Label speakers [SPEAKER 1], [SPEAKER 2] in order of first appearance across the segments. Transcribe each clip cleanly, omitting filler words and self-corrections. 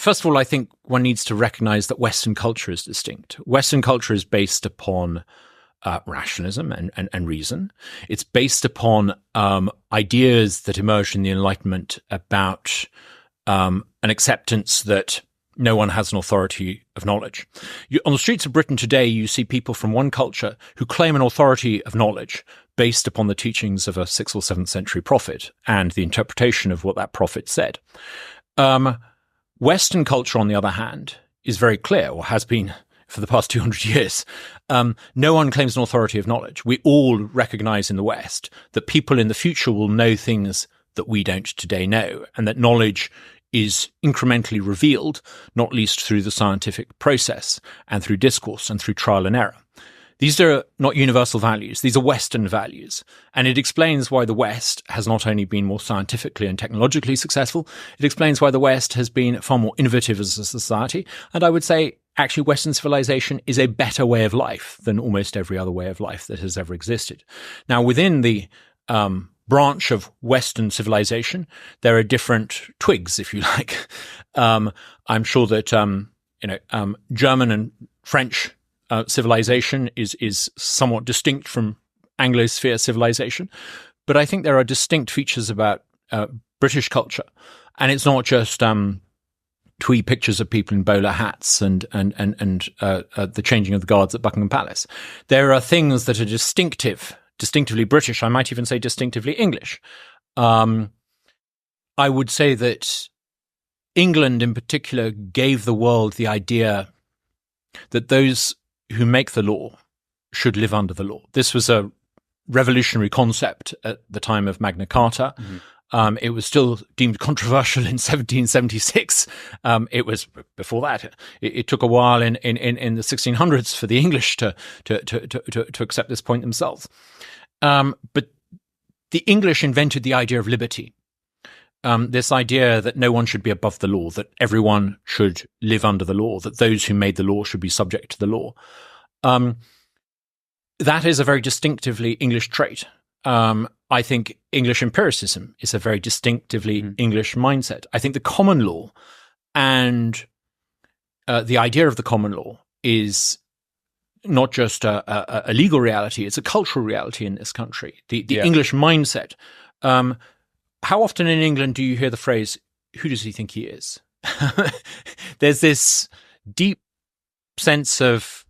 [SPEAKER 1] first of all, I think one needs to recognize that Western culture is distinct. Western culture is based upon rationalism and reason. It's based upon ideas that emerged in the Enlightenment about an acceptance that no one has an authority of knowledge. On the streets of Britain today, you see people from one culture who claim an authority of knowledge based upon the teachings of a 6th or 7th century prophet and the interpretation of what that prophet said. Western culture, on the other hand, is very clear, or has been for the past 200 years. No one claims an authority of knowledge. We all recognize in the West that people in the future will know things that we don't today know, and that knowledge is incrementally revealed, not least through the scientific process and through discourse and through trial and error. These are not universal values. These are Western values. And it explains why the West has not only been more scientifically and technologically successful, it explains why the West has been far more innovative as a society. And I would say, actually, Western civilization is a better way of life than almost every other way of life that has ever existed. Now, within the branch of Western civilization, there are different twigs, if you like. I'm sure that German and French civilization is somewhat distinct from Anglosphere civilization, but I think there are distinct features about British culture, and it's not just twee pictures of people in bowler hats and the changing of the guards at Buckingham Palace. There are things that are distinctively British. I might even say distinctively English. I would say that England in particular gave the world the idea that those who make the law should live under the law. This was a revolutionary concept at the time of Magna Carta. Mm-hmm. It was still deemed controversial in 1776. It was before that. It took a while in the 1600s for the English to accept this point themselves. But the English invented the idea of liberty. This idea that no one should be above the law, that everyone should live under the law, that those who made the law should be subject to the law. That is a very distinctively English trait. I think English empiricism is a very distinctively English mindset. I think the common law and the idea of the common law is not just a legal reality, it's a cultural reality in this country. The English mindset. How often in England do you hear the phrase, who does he think he is? There's this deep sense of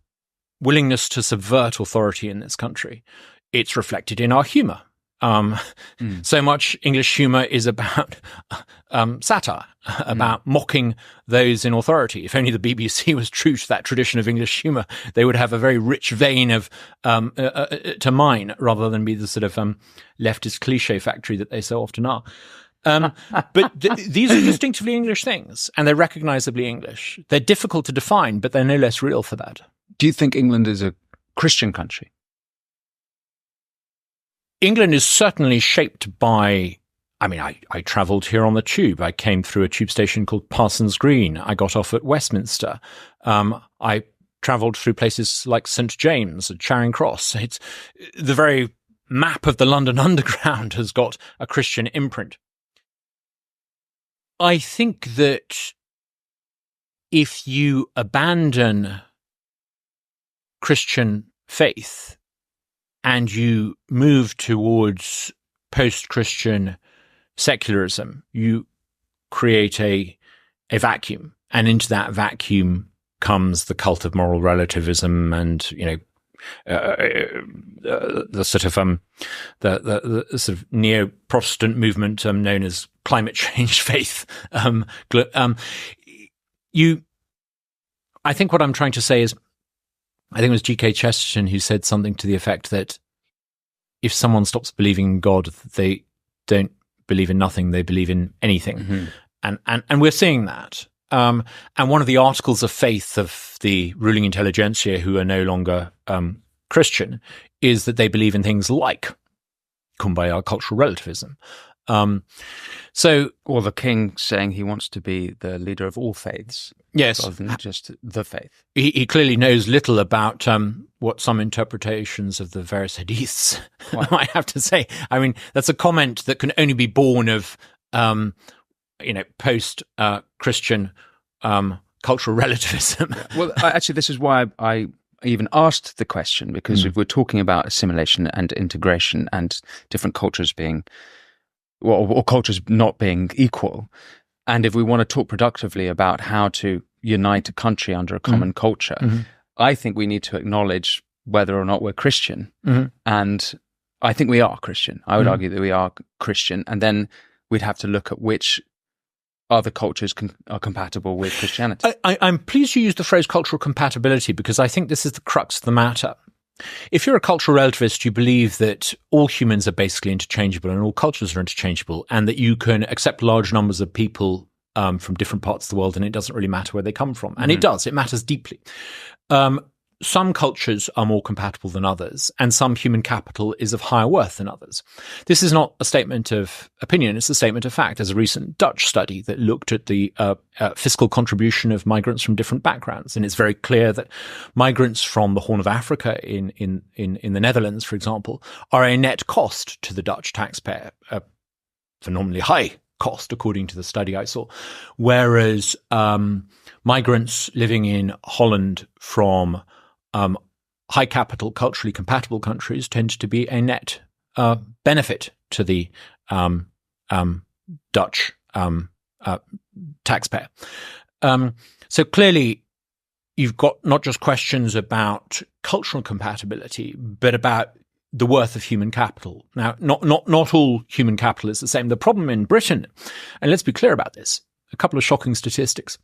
[SPEAKER 1] willingness to subvert authority in this country. It's reflected in our humour. So much English humour is about satire, about mocking those in authority. If only the BBC was true to that tradition of English humour, they would have a very rich vein of to mine, rather than be the sort of leftist cliche factory that they so often are. But these are distinctively English things, and they're recognisably English. They're difficult to define, but they're no less real for that.
[SPEAKER 2] Do you think England is a Christian country?
[SPEAKER 1] England is certainly shaped by, I travelled here on the tube. I came through a tube station called Parsons Green. I got off at Westminster. I travelled through places like St James and Charing Cross. It's the very map of the London Underground has got a Christian imprint. I think that if you abandon Christian faith and you move towards post-Christian secularism, you create a vacuum, and into that vacuum comes the cult of moral relativism, and the sort of the sort of neo-Protestant movement known as climate change faith. I think what I'm trying to say is, I think it was G.K. Chesterton who said something to the effect that if someone stops believing in God, they don't believe in nothing, they believe in anything. Mm-hmm. And we're seeing that. And one of the articles of faith of the ruling intelligentsia, who are no longer Christian, is that they believe in things like kumbaya, cultural relativism. Or
[SPEAKER 2] the king saying he wants to be the leader of all faiths.
[SPEAKER 1] Yes.
[SPEAKER 2] Rather than just the faith.
[SPEAKER 1] He clearly knows little about what some interpretations of the various hadiths might have to say. I mean, that's a comment that can only be born of, post-Christian cultural relativism.
[SPEAKER 2] Well, actually, this is why I even asked the question, because if we're talking about assimilation and integration and different cultures being, or cultures not being equal, and if we want to talk productively about how to unite a country under a common culture, I think we need to acknowledge whether or not we're Christian. And I think we are Christian. I would argue that we are Christian. And then we'd have to look at which other cultures are compatible with Christianity.
[SPEAKER 1] I'm pleased you used the phrase cultural compatibility, because I think this is the crux of the matter. If you're a cultural relativist, you believe that all humans are basically interchangeable and all cultures are interchangeable, and that you can accept large numbers of people from different parts of the world, and it doesn't really matter where they come from. And it does. It matters deeply. Some cultures are more compatible than others, and some human capital is of higher worth than others. This is not a statement of opinion, it's a statement of fact. There's a recent Dutch study that looked at the fiscal contribution of migrants from different backgrounds, and it's very clear that migrants from the Horn of Africa in the Netherlands, for example, are a net cost to the Dutch taxpayer, a phenomenally high cost, according to the study I saw, whereas migrants living in Holland from high capital, culturally compatible countries tend to be a net benefit to the Dutch taxpayer. So clearly, you've got not just questions about cultural compatibility, but about the worth of human capital. Now, not all human capital is the same. The problem in Britain, and let's be clear about this, a couple of shocking statistics.